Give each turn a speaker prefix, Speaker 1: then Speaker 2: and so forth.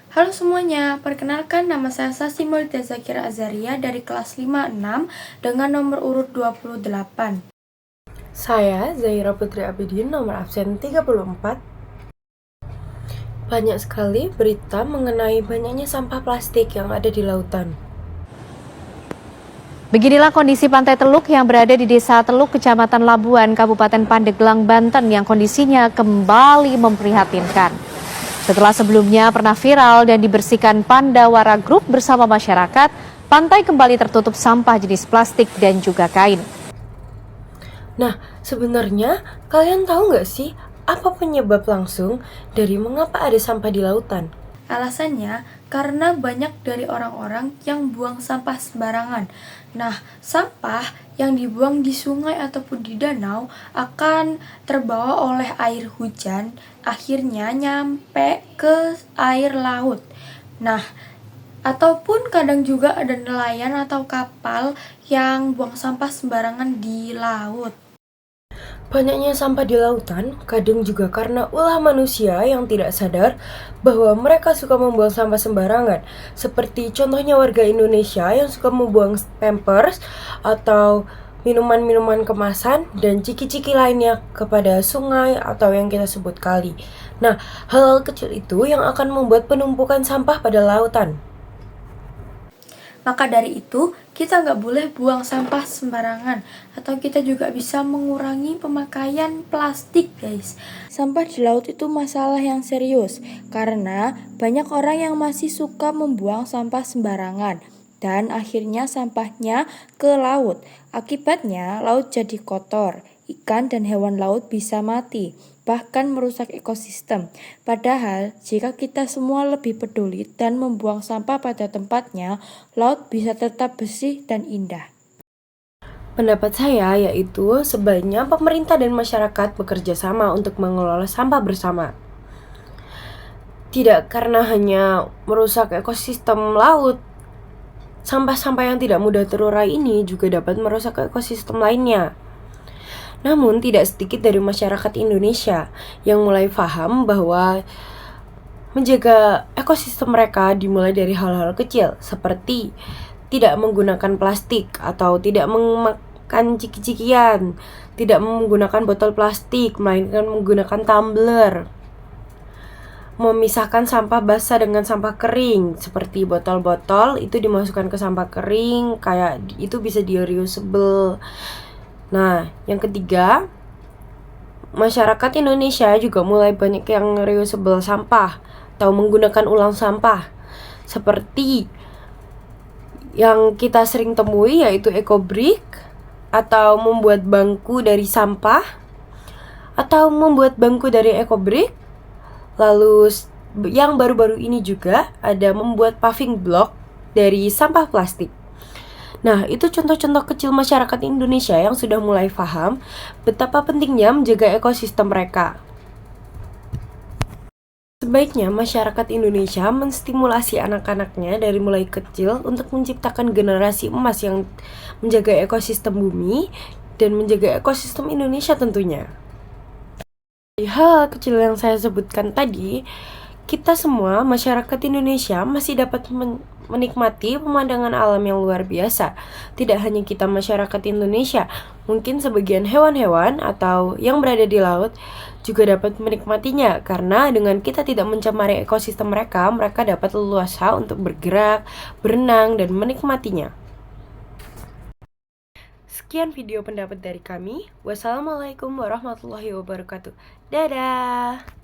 Speaker 1: Halo semuanya, perkenalkan nama saya Sasi Maulida Zakira Azaria dari kelas 5-6 dengan nomor urut 28.
Speaker 2: Saya Zaira Putri Abidin, nomor absen 34. Banyak sekali berita mengenai banyaknya sampah plastik yang ada di lautan.
Speaker 3: Beginilah kondisi Pantai Teluk yang berada di Desa Teluk, Kecamatan Labuan, Kabupaten Pandeglang, Banten yang kondisinya kembali memprihatinkan. Setelah sebelumnya pernah viral dan dibersihkan Pandawara Group bersama masyarakat, pantai kembali tertutup sampah jenis plastik dan juga kain.
Speaker 2: Nah, sebenarnya kalian tahu nggak sih apa penyebab langsung dari mengapa ada sampah di lautan?
Speaker 1: Alasannya karena banyak dari orang-orang yang buang sampah sembarangan. Nah, sampah yang dibuang di sungai ataupun di danau akan terbawa oleh air hujan, akhirnya nyampe ke air laut. Nah, ataupun kadang juga ada nelayan atau kapal yang buang sampah sembarangan di laut.
Speaker 2: Banyaknya sampah di lautan kadang juga karena ulah manusia yang tidak sadar bahwa mereka suka membuang sampah sembarangan. Seperti contohnya warga Indonesia yang suka membuang pampers atau minuman-minuman kemasan dan ciki-ciki lainnya kepada sungai atau yang kita sebut kali. Nah, hal-hal kecil itu yang akan membuat penumpukan sampah pada lautan.
Speaker 1: Maka dari itu, kita nggak boleh buang sampah sembarangan. Atau kita juga bisa mengurangi pemakaian plastik, guys. Sampah di laut itu masalah yang serius. Karena banyak orang yang masih suka membuang sampah sembarangan. Dan akhirnya sampahnya ke laut. Akibatnya, laut jadi kotor. Ikan dan hewan laut bisa mati, bahkan merusak ekosistem. Padahal, jika kita semua lebih peduli dan membuang sampah pada tempatnya, laut bisa tetap bersih dan indah.
Speaker 2: Pendapat saya yaitu sebaiknya pemerintah dan masyarakat bekerja sama untuk mengelola sampah bersama. Tidak karena hanya merusak ekosistem laut, sampah-sampah yang tidak mudah terurai ini juga dapat merusak ekosistem lainnya. Namun tidak sedikit dari masyarakat Indonesia yang mulai paham bahwa menjaga ekosistem mereka dimulai dari hal-hal kecil seperti tidak menggunakan plastik atau tidak memakan ciki-cikian, tidak menggunakan botol plastik melainkan menggunakan tumbler. Memisahkan sampah basah dengan sampah kering, seperti botol-botol itu dimasukkan ke sampah kering, kayak itu bisa di reusable. Nah, yang ketiga, masyarakat Indonesia juga mulai banyak yang reusable sampah atau menggunakan ulang sampah. Seperti yang kita sering temui yaitu ecobrick, atau membuat bangku dari sampah, atau membuat bangku dari ecobrick. Lalu yang baru-baru ini juga ada membuat paving block dari sampah plastik. Nah, itu contoh-contoh kecil masyarakat Indonesia yang sudah mulai paham betapa pentingnya menjaga ekosistem mereka. Sebaiknya masyarakat Indonesia menstimulasi anak-anaknya dari mulai kecil untuk menciptakan generasi emas yang menjaga ekosistem bumi dan menjaga ekosistem Indonesia tentunya. Dari hal kecil yang saya sebutkan tadi, kita semua masyarakat Indonesia masih dapat menikmati pemandangan alam yang luar biasa. Tidak hanya kita masyarakat Indonesia, mungkin sebagian hewan-hewan atau yang berada di laut juga dapat menikmatinya, karena dengan kita tidak mencemari ekosistem mereka, mereka dapat leluasa untuk bergerak, berenang, dan menikmatinya. Sekian video pendapat dari kami. Wassalamualaikum warahmatullahi wabarakatuh. Dadah!